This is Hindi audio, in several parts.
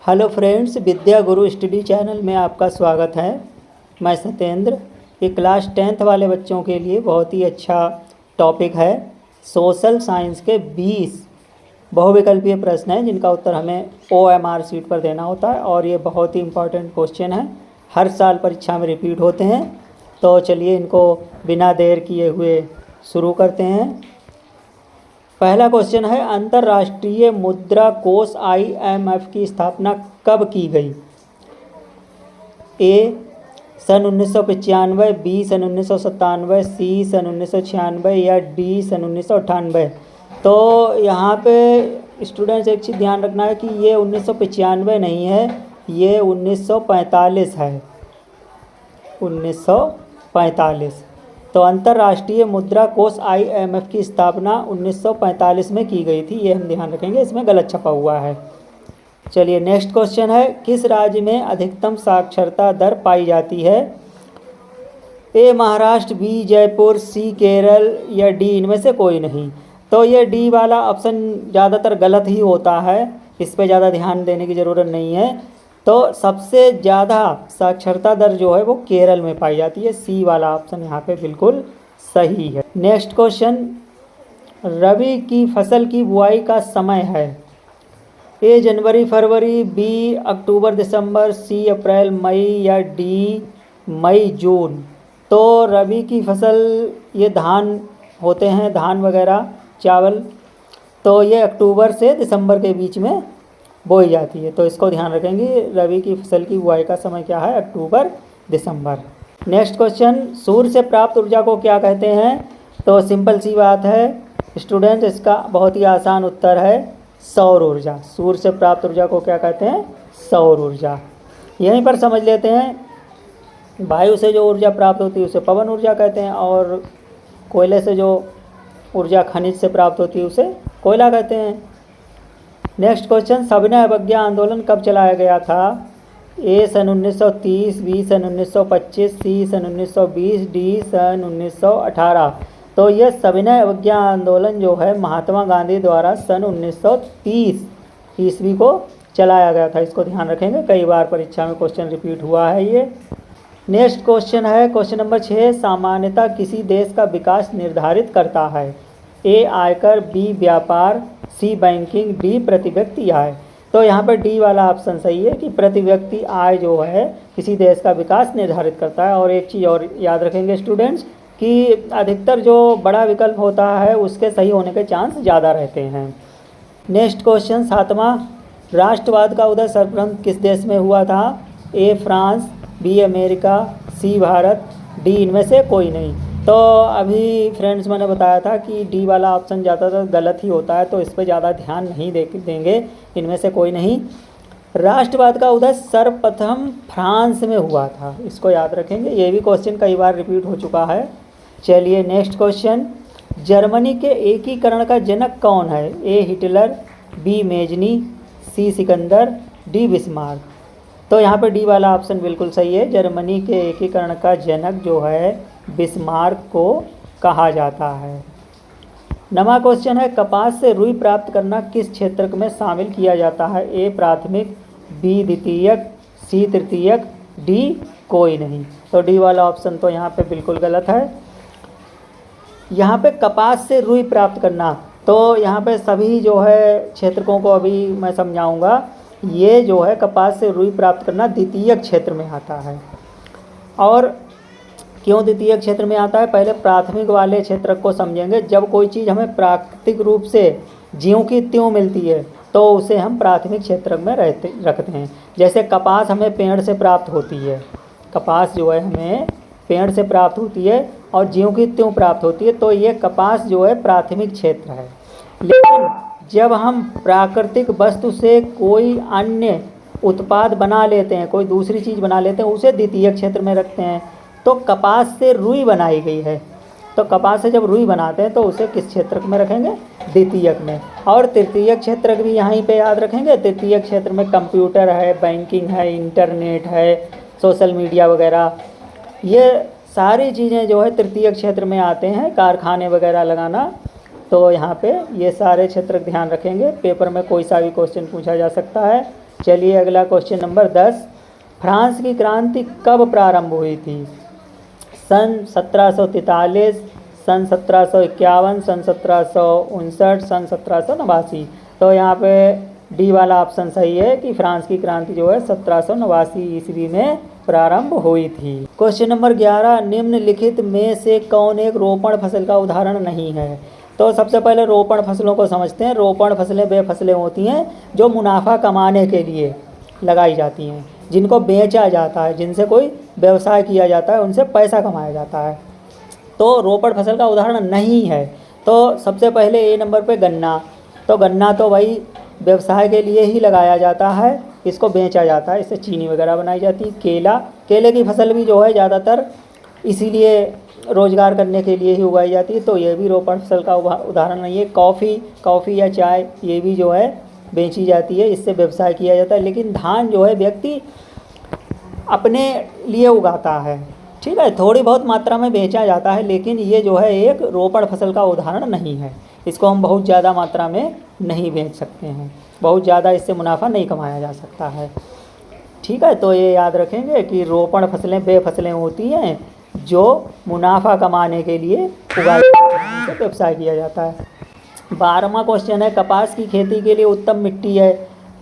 हेलो फ्रेंड्स, विद्या गुरु स्टडी चैनल में आपका स्वागत है। मैं सत्येंद्र। ये क्लास 10th वाले बच्चों के लिए बहुत ही अच्छा टॉपिक है। सोशल साइंस के 20 बहुविकल्पीय प्रश्न हैं जिनका उत्तर हमें OMR शीट पर देना होता है और ये बहुत ही इम्पॉर्टेंट क्वेश्चन है, हर साल परीक्षा में रिपीट होते हैं। तो चलिए इनको बिना देर किए हुए शुरू करते हैं। पहला क्वेश्चन है, अंतर्राष्ट्रीय मुद्रा कोष IMF की स्थापना कब की गई? ए सन 1995, बी सन 1997, सी सन 1996 या डी सन 1998। तो यहाँ पे स्टूडेंट्स एक चीज़ ध्यान रखना है कि ये 1995 नहीं है, ये 1945 है। 1945। तो अंतर्राष्ट्रीय मुद्रा कोष IMF की स्थापना 1945 में की गई थी, ये हम ध्यान रखेंगे, इसमें गलत छपा हुआ है। चलिए नेक्स्ट क्वेश्चन है, किस राज्य में अधिकतम साक्षरता दर पाई जाती है? ए महाराष्ट्र, बी जयपुर, सी केरल या डी इनमें से कोई नहीं। तो ये डी वाला ऑप्शन ज़्यादातर गलत ही होता है, इस पर ज़्यादा ध्यान देने की ज़रूरत नहीं है। तो सबसे ज़्यादा साक्षरता दर जो है वो केरल में पाई जाती है। सी वाला ऑप्शन यहाँ पे बिल्कुल सही है। नेक्स्ट क्वेश्चन, रबी की फसल की बुआई का समय है? ए जनवरी फरवरी, बी अक्टूबर दिसंबर, सी अप्रैल मई या डी मई जून। तो रबी की फसल ये धान होते हैं, धान वगैरह चावल, तो ये अक्टूबर से दिसंबर के बीच में बोई जाती है। तो इसको ध्यान रखेंगे, रबी की फसल की बुआई का समय क्या है? अक्टूबर दिसंबर। नेक्स्ट क्वेश्चन, सूर्य से प्राप्त ऊर्जा को क्या कहते हैं? तो सिंपल सी बात है स्टूडेंट, इसका बहुत ही आसान उत्तर है सौर ऊर्जा। सूर्य से प्राप्त ऊर्जा को क्या कहते हैं? सौर ऊर्जा। यहीं पर समझ लेते हैं, वायु से जो ऊर्जा प्राप्त होती है उसे पवन ऊर्जा कहते हैं, और कोयले से जो ऊर्जा खनिज से प्राप्त होती है उसे कोयला कहते हैं। नेक्स्ट क्वेश्चन, सविनय अवज्ञा आंदोलन कब चलाया गया था? ए सन 1930, बी सन 1925, सी सन 1920, डी सन 1918। तो यह सविनय अवज्ञा आंदोलन जो है महात्मा गांधी द्वारा सन 1930 ईस्वी को चलाया गया था, इसको ध्यान रखेंगे, कई बार परीक्षा में क्वेश्चन रिपीट हुआ है ये। नेक्स्ट क्वेश्चन है क्वेश्चन नंबर 6, सामान्यतः किसी देश का विकास निर्धारित करता है? ए आयकर, बी व्यापार, सी बैंकिंग, डी प्रति व्यक्ति आय। तो यहाँ पर डी वाला ऑप्शन सही है कि प्रति व्यक्ति आय जो है किसी देश का विकास निर्धारित करता है। और एक चीज़ और याद रखेंगे स्टूडेंट्स कि अधिकतर जो बड़ा विकल्प होता है उसके सही होने के चांस ज़्यादा रहते हैं। नेक्स्ट क्वेश्चन 7वां, राष्ट्रवाद का उदय सर्वप्रथम किस देश में हुआ था? A France, B America, C Bharat, D इनमें से कोई नहीं। तो अभी फ्रेंड्स मैंने बताया था कि डी वाला ऑप्शन ज़्यादातर गलत ही होता है, तो इस पर ज़्यादा ध्यान नहीं देंगे, इनमें से कोई नहीं। राष्ट्रवाद का उदय सर्वप्रथम फ्रांस में हुआ था, इसको याद रखेंगे, ये भी क्वेश्चन कई बार रिपीट हो चुका है। चलिए नेक्स्ट क्वेश्चन, जर्मनी के एकीकरण का जनक कौन है? A Hitler, B Mazzini, C Sikandar, D Bismarck. तो यहाँ पर डी वाला ऑप्शन बिल्कुल सही है, जर्मनी के एकीकरण का जनक जो है बिस्मार्क को कहा जाता है। 9वां क्वेश्चन है, कपास से रुई प्राप्त करना किस क्षेत्र में शामिल किया जाता है? ए प्राथमिक, बी द्वितीयक, सी तृतीयक, डी कोई नहीं। तो डी वाला ऑप्शन तो यहाँ पे बिल्कुल गलत है। यहाँ पे कपास से रुई प्राप्त करना, तो यहाँ पे सभी जो है क्षेत्रकों को अभी मैं समझाऊंगा। ये जो है कपास से रुई प्राप्त करना द्वितीयक क्षेत्र में आता है। और क्यों द्वितीयक क्षेत्र में आता है? पहले प्राथमिक वाले क्षेत्र को समझेंगे। जब कोई चीज़ हमें प्राकृतिक रूप से ज्यों की त्यों मिलती है तो उसे हम प्राथमिक क्षेत्र में रखते हैं। जैसे कपास हमें पेड़ से प्राप्त होती है, कपास जो है हमें पेड़ से प्राप्त होती है और ज्यों की त्यों प्राप्त होती है, तो ये कपास जो है प्राथमिक क्षेत्र है। लेकिन जब हम प्राकृतिक वस्तु से कोई अन्य उत्पाद बना लेते हैं, कोई दूसरी चीज़ बना लेते हैं, उसे द्वितीयक क्षेत्र में रखते हैं। तो कपास से रुई बनाई गई है, तो कपास से जब रुई बनाते हैं तो उसे किस क्षेत्र में रखेंगे? द्वितीयक में। और तृतीयक क्षेत्र भी यहीं पे याद रखेंगे। तृतीयक क्षेत्र में कंप्यूटर है, बैंकिंग है, इंटरनेट है, सोशल मीडिया वगैरह, ये सारी चीज़ें जो है तृतीयक क्षेत्र में आते हैं, कारखाने वगैरह लगाना। तो यहाँ पे ये सारे क्षेत्र ध्यान रखेंगे, पेपर में कोई सा भी क्वेश्चन पूछा जा सकता है। चलिए अगला क्वेश्चन नंबर 10, फ्रांस की क्रांति कब प्रारंभ हुई थी? सन 1743, सन 1751, सन 1759, सन 1789। तो यहाँ पे डी वाला ऑप्शन सही है कि फ्रांस की क्रांति जो है 1789 ईस्वी में प्रारंभ हुई थी। क्वेश्चन नंबर 11, निम्नलिखित में से कौन एक रोपण फसल का उदाहरण नहीं है? तो सबसे पहले रोपण फसलों को समझते हैं। रोपण फसलें वे फसलें होती हैं जो मुनाफा कमाने के लिए लगाई जाती हैं, जिनको बेचा जाता है, जिनसे कोई व्यवसाय किया जाता है, उनसे पैसा कमाया जाता है। तो रोपण फसल का उदाहरण नहीं है। तो सबसे पहले ए नंबर पे गन्ना। तो गन्ना तो भाई व्यवसाय के लिए ही लगाया जाता है, इसको बेचा जाता है, इससे चीनी वगैरह बनाई जाती है। केला, केले की फसल भी जो है ज़्यादातर इसीलिए रोज़गार करने के लिए ही उगाई जाती है, तो ये भी रोपण फसल का उदाहरण नहीं है। कॉफ़ी या चाय, ये भी जो है बेची जाती है, इससे व्यवसाय किया जाता है। लेकिन धान जो है व्यक्ति अपने लिए उगाता है, ठीक है, थोड़ी बहुत मात्रा में बेचा जाता है, लेकिन ये जो है एक रोपण फसल का उदाहरण नहीं है। इसको हम बहुत ज़्यादा मात्रा में नहीं बेच सकते हैं, बहुत ज़्यादा इससे मुनाफा नहीं कमाया जा सकता है, ठीक है। तो ये याद रखेंगे कि रोपण फसलें वे फसलें होती हैं जो मुनाफा कमाने के लिए उगाई जाती हैं, इनसे व्यवसाय किया जाता है। 12वां क्वेश्चन है, कपास की खेती के लिए उत्तम मिट्टी है?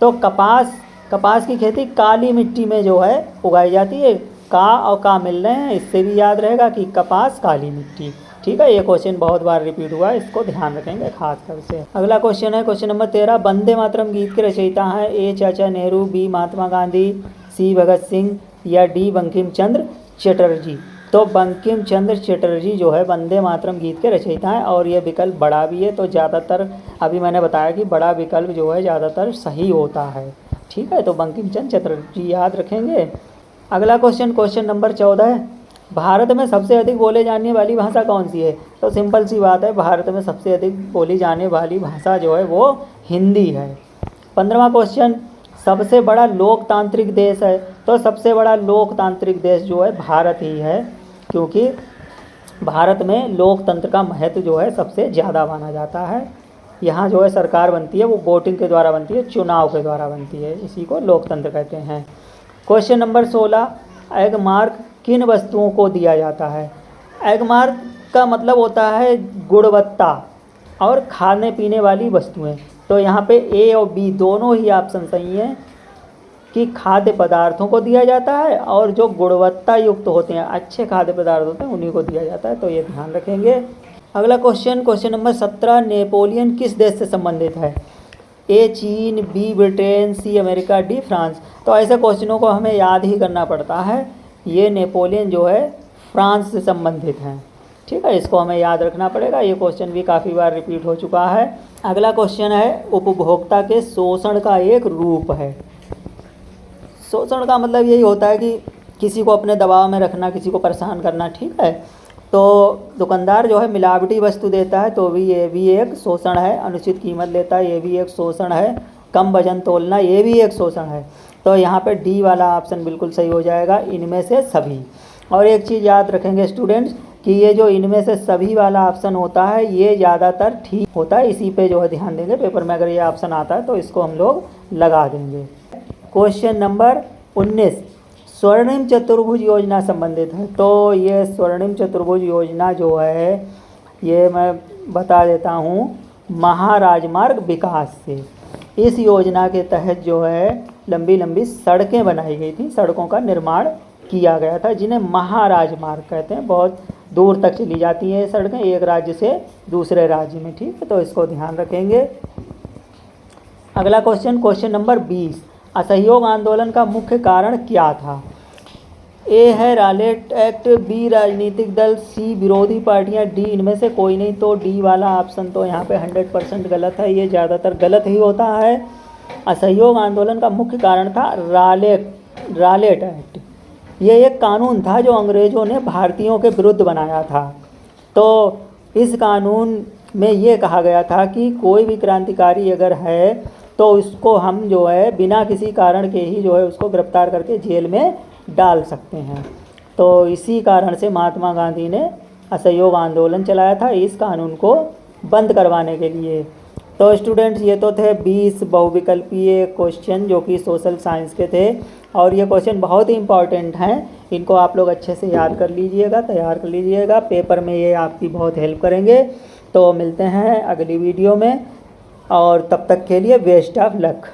तो कपास की खेती काली मिट्टी में जो है उगाई जाती है। का और का मिल रहे हैं, इससे भी याद रहेगा कि कपास काली मिट्टी, ठीक है। ये क्वेश्चन बहुत बार रिपीट हुआ है, इसको ध्यान रखेंगे खास कर से। अगला क्वेश्चन है क्वेश्चन नंबर 13, वंदे मातरम गीत के रचयिता हैं ए चाचा नेहरू, बी महात्मा गांधी, सी भगत सिंह या डी बंकिम चंद्र चटर्जी? तो बंकिम चंद्र चटर्जी जो है वंदे मातरम गीत के रचयिता हैं, और ये विकल्प बड़ा भी है, तो ज़्यादातर अभी मैंने बताया कि बड़ा विकल्प जो है ज़्यादातर सही होता है, ठीक है। तो बंकिम चंद्र चटर्जी याद रखेंगे। अगला क्वेश्चन नंबर 14 है, भारत में सबसे अधिक बोले जाने वाली भाषा कौन सी है? तो सिंपल सी बात है, भारत में सबसे अधिक बोली जाने वाली भाषा जो है वो हिंदी है। 15वां क्वेश्चन, सबसे बड़ा लोकतांत्रिक देश है? तो सबसे बड़ा लोकतांत्रिक देश जो है भारत ही है, क्योंकि भारत में लोकतंत्र का महत्व जो है सबसे ज़्यादा माना जाता है। यहाँ जो है सरकार बनती है वो वोटिंग के द्वारा बनती है, चुनाव के द्वारा बनती है, इसी को लोकतंत्र कहते हैं। क्वेश्चन नंबर 16, एग मार्क किन वस्तुओं को दिया जाता है? एग मार्क का मतलब होता है गुणवत्ता और खाने पीने वाली वस्तुएं। तो यहाँ पे ए और बी दोनों ही ऑप्शन सही हैं कि खाद्य पदार्थों को दिया जाता है, और जो गुणवत्ता युक्त होते हैं, अच्छे खाद्य पदार्थ होते हैं, उन्हीं को दिया जाता है, तो ये ध्यान रखेंगे। अगला क्वेश्चन नंबर 17, नेपोलियन किस देश से संबंधित है? ए चीन, B Britain, C America, D France? तो ऐसे क्वेश्चनों को हमें याद ही करना पड़ता है। ये नेपोलियन जो है फ्रांस से संबंधित हैं, ठीक है, इसको हमें याद रखना पड़ेगा। ये क्वेश्चन भी काफ़ी बार रिपीट हो चुका है। अगला क्वेश्चन है, उपभोक्ता के शोषण का एक रूप है? शोषण का मतलब यही होता है कि किसी को अपने दबाव में रखना, किसी को परेशान करना, ठीक है। तो दुकानदार जो है मिलावटी वस्तु देता है, तो भी ये भी एक शोषण है। अनुचित कीमत लेता है, ये भी एक शोषण है। कम वजन तोलना, ये भी एक शोषण है। तो यहाँ पे डी वाला ऑप्शन बिल्कुल सही हो जाएगा, इनमें से सभी। और एक चीज़ याद रखेंगे स्टूडेंट्स कि ये जो इनमें से सभी वाला ऑप्शन होता है ये ज़्यादातर ठीक होता है, इसी पे जो है ध्यान देंगे। पेपर में अगर ये ऑप्शन आता है तो इसको हम लोग लगा देंगे। क्वेश्चन नंबर 19, स्वर्णिम चतुर्भुज योजना संबंधित है? तो ये स्वर्णिम चतुर्भुज योजना जो है ये मैं बता देता हूँ, महाराजमार्ग विकास से। इस योजना के तहत जो है लंबी लंबी सड़कें बनाई गई थी, सड़कों का निर्माण किया गया था, जिन्हें महाराजमार्ग कहते हैं। बहुत दूर तक चली जाती हैं सड़कें, एक राज्य से दूसरे राज्य में, ठीक है, तो इसको ध्यान रखेंगे। अगला क्वेश्चन नंबर 20, असहयोग आंदोलन का मुख्य कारण क्या था? ए है रालेट एक्ट, बी राजनीतिक दल, सी विरोधी पार्टियां, डी इनमें से कोई नहीं। तो डी वाला ऑप्शन तो यहाँ पे 100% गलत है, ये ज़्यादातर गलत ही होता है। असहयोग आंदोलन का मुख्य कारण था रालेट एक्ट। ये एक कानून था जो अंग्रेज़ों ने भारतीयों के विरुद्ध बनाया था। तो इस कानून में ये कहा गया था कि कोई भी क्रांतिकारी अगर है तो उसको हम जो है बिना किसी कारण के ही जो है उसको गिरफ्तार करके जेल में डाल सकते हैं। तो इसी कारण से महात्मा गांधी ने असहयोग आंदोलन चलाया था इस कानून को बंद करवाने के लिए। तो स्टूडेंट्स ये तो थे 20 बहुविकल्पीय क्वेश्चन जो कि सोशल साइंस के थे, और ये क्वेश्चन बहुत ही इंपॉर्टेंट हैं। इनको आप लोग अच्छे से याद कर लीजिएगा, तैयार कर लीजिएगा, पेपर में ये आपकी बहुत हेल्प करेंगे। तो मिलते हैं अगली वीडियो में, और तब तक के लिए बेस्ट ऑफ लक।